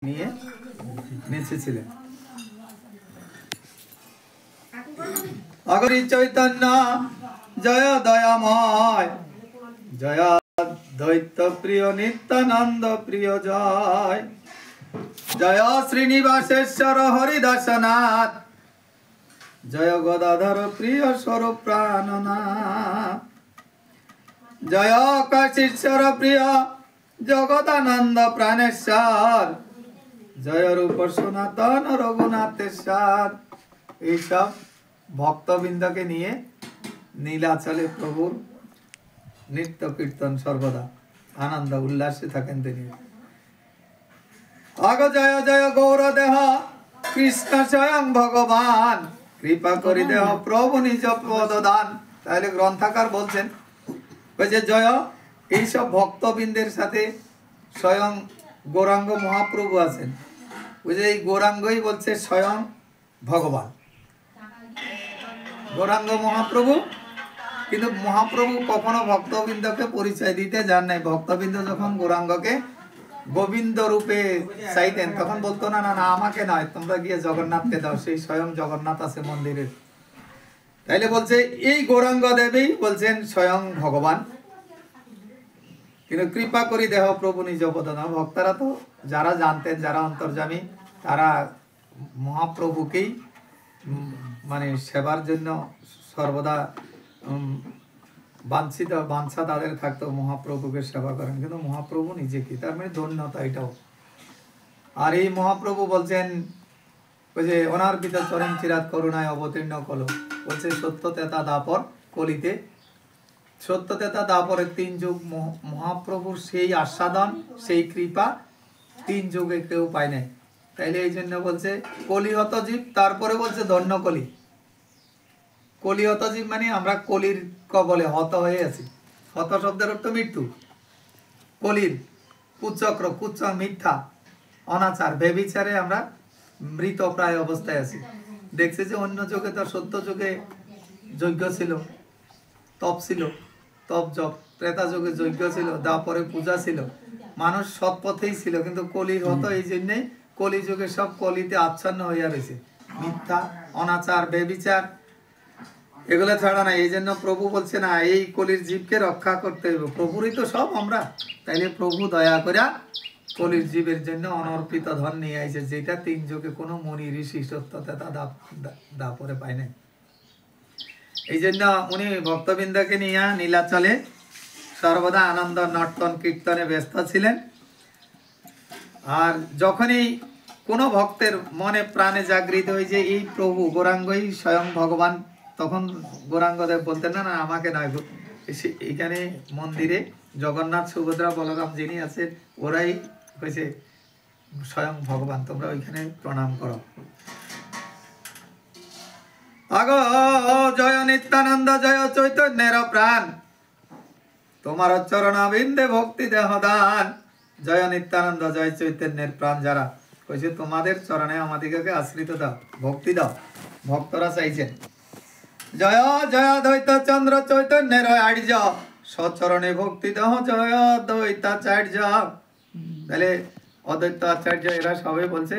নিয়ে নেচেছিলেন। অগরি চৈতন্য জয় দয়াময়, জয় দৈত্য প্রিয় নিত্যানন্দ প্রিয় জয়, জয় শ্রীনিবাসেশ্বর হরিদাসনাথ, জয় গদাধর প্রিয় স্বরূপ প্রাণনাথ, জয় কাশীশ্বর প্রিয় জগদানন্দ প্রাণেশ্বর, জয় রূপ সনাতন রঘুনাথেশ্বর। এইসব ভক্তবৃন্দকে নিয়ে নীলাচলে প্রভুর নিত্য কীর্তন সর্বদা আনন্দ উল্লাসে থাকেন তিনি। আগ জয় জয় গৌর দেহ কৃষ্ণ স্বয়ং ভগবান, কৃপা করি দেহ প্রভু নিজ পদদান। তাহলে গ্রন্থাকার বলছেন যে জয় এইসব ভক্তবৃন্দের সাথে স্বয়ং গৌরাঙ্গ মহাপ্রভু আছেন। বুঝে এই গৌরাঙ্গই বলছে স্বয়ং ভগবান, গৌরাঙ্গ মহাপ্রভু। কিন্তু মহাপ্রভু কখনো ভক্তবৃন্দকে পরিচয় দিতে যান নাই। ভক্তবৃন্দ যখন গৌরাঙ্গকে গোবিন্দ রূপে চাইতেন তখন বলতো না না না আমাকে নয়, তোমরা গিয়ে জগন্নাথকে দাও, সেই স্বয়ং জগন্নাথ আছে মন্দিরে। তাইলে বলছে এই গৌরাঙ্গ দেবী বলছেন স্বয়ং ভগবান। কিন্তু কৃপা করি দেহ প্রভু নিজ পদদান। ভক্তরা তো যারা জানতেন, যারা অন্তর্যামী, তারা মহাপ্রভুকেই মানে সেবার জন্য সর্বদা বাঞ্ছা তাদের থাকতো, মহাপ্রভুকে সেবা করেন। কিন্তু মহাপ্রভু নিজে কি, তার মানে ধন্যতা এটাও। আর এই মহাপ্রভু বলছেন যে অনার্পিত চরণ চিরাত করুণায় অবতীর্ণ কল, বলছে সত্য তেতা দাপর কলিতে। সত্য তেতা দাপরের 3 যুগ মহাপ্রভুর সেই আস্বাদন, সেই কৃপা 3 যুগে কেউ পায় নাই। তাইলে এই জন্য বলছে কলিহত জীব, তারপরে বলছে ধন্য কলি। কলিহত জীব মানে আমরা কলির কবলে হত হয়ে আছি। হত শব্দের অর্থ মৃত্যু। কলির কুচক্র, কুচ্চ মিথ্যা অনাচার বেবিচারে আমরা মৃত প্রায় অবস্থায় আছি। দেখছে যে অন্য যুগে তো সত্য যুগে যজ্ঞ ছিল, তপ ছিল, তপ জপ। ত্রেতা যুগে যজ্ঞ ছিল, দাপরে পূজা ছিল, মানুষ সৎ পথেই ছিল। কিন্তু কলির হত এই জন্যে কলি যুগে সব কলিতে আচ্ছন্ন হইয়া রয়েছে। মিথ্যা অনাচার বেবিচার এগুলো ছাড়া না। এই জন্য প্রভু বলছে না এই কলির জীবকে রক্ষা করতে হবে। প্রভুরই তো সব আমরা। তাইলে প্রভু দয়া করে কলির জীবের জন্য অনর্পিত ধন নিয়ে আইছে, যেটা 3 যুগে কোনো মুনি ঋষি সত্যতা দাপরে পায় নাই। এই জন্য উনি ভক্তবৃন্দকে নিয়ে নীলাচলে সর্বদা আনন্দ নর্তন কীর্তনে ব্যস্ত ছিলেন। আর যখনই কোনো ভক্তের মনে প্রাণে জাগৃত হয়ে যে এই প্রভু গৌরাঙ্গই স্বয়ং ভগবান, তখন গৌরাঙ্গদেব বলতেন না না আমাকে নয়, এখানে মন্দিরে জগন্নাথ সুভদ্রা বলরাম যিনি আছেন ওরাই হয়েছে স্বয়ং ভগবান, তোমরা ওইখানে প্রণাম করো। আগ জয় নিত্যানন্দ জয় চৈতন্যের প্রাণ, তোমার চরণাবিন্দে ভক্তি দেহ দান। জয় নিত্যানন্দ জয় চৈতন্যের প্রাণ যারা, কইছে তোমাদের চরণে আমাদিগকে আশ্রিত দাও, ভক্তি দাও। ভক্তরা চাইছেন জয় জয় দ্বৈত চন্দ্র চৈতন্যের আর্য, সচরণে ভক্তি দেহ জয় দ্বৈতাচার্য। তাহলে অদ্বৈত আচার্য এরা সবাই বলছে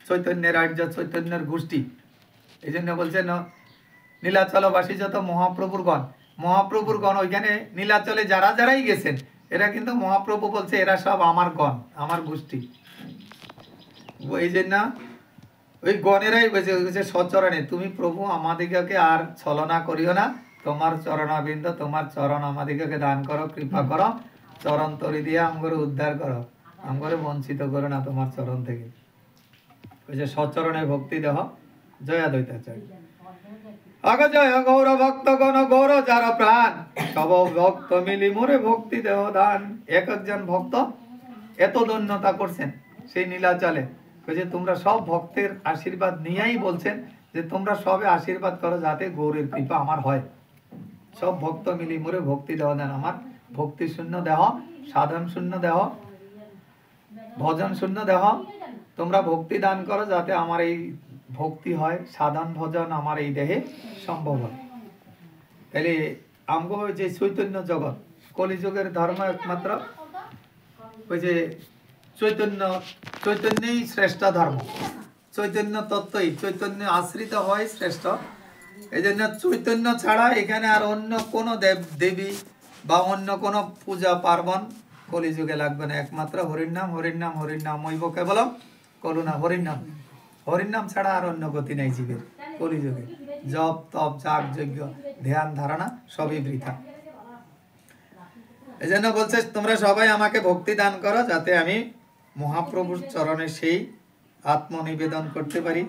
চৈতন্যের আর্য, চৈতন্যের গোষ্ঠী। এই জন্য বলছে নীলাচলবাসী যত মহাপ্রভুর গণ ওইখানে নীলাচলে যারা যারাই গেছেন এরা কিন্তু মহাপ্রভু বলছে এরা সব আমার গণ, আমার গোষ্ঠী। এই জন্য ওই গণেরাই বলছে সচরণে তুমি প্রভু আমাদিগকে আর ছলনা করিও না, তোমার চরণাবিন্দ তোমার চরণ আমাদিগকে দান করো, কৃপা করো, চরণ তরি দিয়ে আমগরে উদ্ধার করো, আমগরে বঞ্চিত করো না তোমার চরণ থেকে। বলছে সচরণে ভক্তি দেহ জয় দ্বৈতাচার্য। আগ জয় গৌর ভক্ত গণ গৌর যার প্রাণ, সব ভক্ত মিলি মোরে ভক্তি দেহ দান। একজন ভক্ত এত ধন্যতা করছেন সেই নীলাচলে, যে তোমরা সব ভক্তের আশীর্বাদ নিয়েই বলছেন যে তোমরা সবে আশীর্বাদ করো যাতে গৌরের কৃপা আমার হয়। সব ভক্ত মিলি মোরে ভক্তি দেহ দান। আমার ভক্তি শূন্য দেহ, সাধন শূন্য দেহ, ভজন শূন্য দেহ, তোমরা ভক্তি দান করো যাতে আমার এই ভক্তি হয়, সাধন ভজন আমার এই দেহে সম্ভব হয়। তাহলে আমগো যে চৈতন্য জগৎ কলিযুগের ধর্ম একমাত্র ওই যে চৈতন্য, চৈতন্যই শ্রেষ্ঠ ধর্ম, চৈতন্য তত্ত্বই, চৈতন্য আশ্রিত হয় শ্রেষ্ঠ। এই জন্য চৈতন্য ছাড়া এখানে আর অন্য কোনো দেব দেবী বা অন্য কোনো পূজা পার্বণ কলিযুগে লাগবে না। একমাত্র হরির নাম, হরির নাম, হরির নাম মইব কেবলম করুণা। হরির নাম, হরির নাম ছাড়া আর অন্য গতি নাই জীবের কলিযুগে। জপ তপ যাগ যজ্ঞ ধ্যান ধারণা সবই বৃথা। এই জন্য বলছে তোমরা সবাই আমাকে ভক্তি দান করো, যাতে আমি মহাপ্রভুর চরণে সেই আত্মনিবেদন করতে পারি।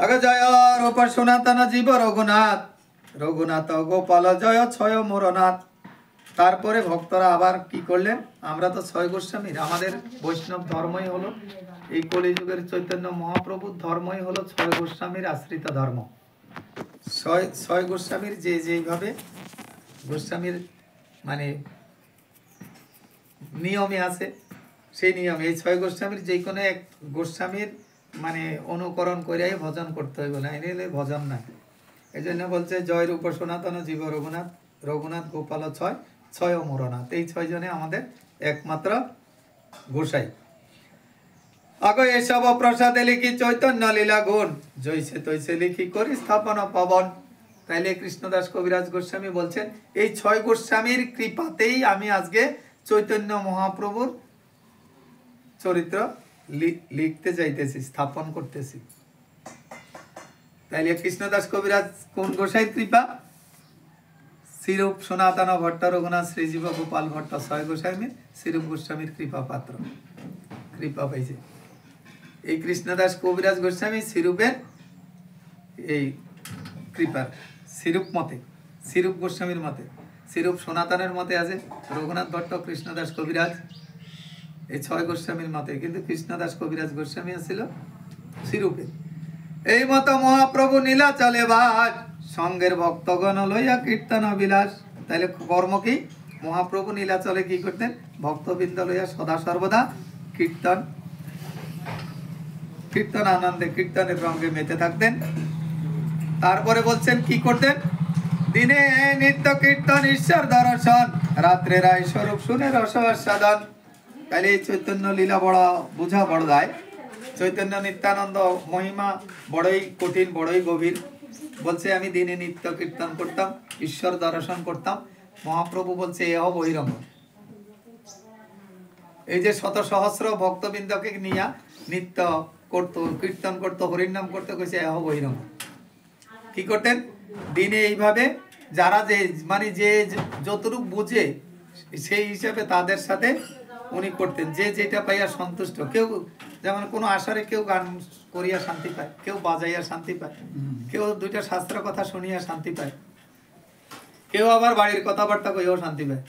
আগে জয় রূপ সনাতন জীব রঘুনাথ, রঘুনাথ গোপাল জয় ছয় মোরনাথ। তারপরে ভক্তরা আবার কি করলেন, আমরা তো ছয় গোস্বামীর, আমাদের বৈষ্ণব ধর্মই হলো, এই কলিযুগের চৈতন্য মহাপ্রভুর ধর্মই হলো ছয় গোস্বামীর আশ্রিত ধর্ম। ছয় গোস্বামীর যে যেইভাবে গোস্বামীর মানে নিয়মে আছে, সেই নিয়মে এই ছয় গোস্বামীর যে কোনো এক গোস্বামীর মানে অনুকরণ করিয়াই ভজন করতে হইব, না এনে ভজন নাই। এই জন্য বলছে জয় রূপ সনাতন জীব রঘুনাথ, রঘুনাথ গোপাল ছয় ছয় মোরনাথ। এই ছয় জনে আমাদের একমাত্র গোসাই। আগে এসব প্রসাদে লিখি চৈতন্য লীলা গুণ, জৈসে তৈসে লিখি করি স্থাপন পবন। তাইলে কৃষ্ণদাস কবিরাজ গোস্বামী বলছেন এই ছয় গোস্বামীর কৃপাতেই আমি আজকে চৈতন্য মহাপ্রভুর চরিত্র লিখতে যাইতেছি, স্থাপন করতেছি। তাইলে কৃষ্ণদাস কবিরাজ কোন গোসাইয়ের কৃপা? শ্রীরূপ সনাতন ভট্ট রঘুনাথ শ্রীজীব গোপাল ভট্ট ছয় গোস্বামীর শ্রীরূপ গোস্বামীর কৃপা পাত্র, কৃপা পাইছে। এই কৃষ্ণদাস কবিরাজ গোস্বামী শ্রীরূপের এই কৃপার, শ্রীরূপ মতে, শ্রীরূপ গোস্বামীর মতে, শ্রীরূপ সনাতনের মতে আছে রঘুনাথ ভট্ট কৃষ্ণদাস কবিরাজ, এই ছয় গোস্বামীর মতে। কিন্তু কৃষ্ণদাস কবিরাজ গোস্বামী ছিল শ্রীরূপে। এই মতো মহাপ্রভু নীলাচলে বাস, সঙ্গের ভক্তগণ লইয়া কীর্তন বিলাস। তাইলে কর্ম কি? মহাপ্রভু নীলাচলে কি করতেন? ভক্তবৃন্দ লইয়া সদা সর্বদা কীর্তন, কীর্তন আনন্দে কীর্তনের রঙে মেতে থাকতেন। তারপরে বলছেন কি করতেন? দিনে নিত্য কীর্তন ঈশ্বর দর্শন, রাত্রে রায় স্বরূপ শুনে রসাস্বাদন। তাহলে এই চৈতন্য লীলা বড় বুঝা বড় দায়। চৈতন্য নিত্যানন্দ মহিমা বড়ই কঠিন, বড়ই গভীর। বলছে আমি দিনে নিত্য কীর্তন করতাম, ঈশ্বর দর্শন করতাম। মহাপ্রভু বলছে এ বহিরঙ্গ। এই যে শত সহস্র ভক্তবৃন্দকে নিয়ে নিত্য করতো, কীর্তন করতো, হরির নাম করতে, কইছে এ বহিরঙ্গ। কি করতেন? দিনে এইভাবে যারা যে মানে যে যতটুকু বুঝে সেই হিসাবে তাদের সাথে উনি করতেন, যে যেটা পাইয়া সন্তুষ্ট। কেউ যেমন কোনো আশারে কেউ গান করিয়া শান্তি পায়, কেউ বাজাইয়া শান্তি পায়, কেউ দুইটা শাস্ত্র কথা শুনিয়া শান্তি পায়, কেউ আবার বাড়ির কথাবার্তা কইয়াও শান্তি পায়।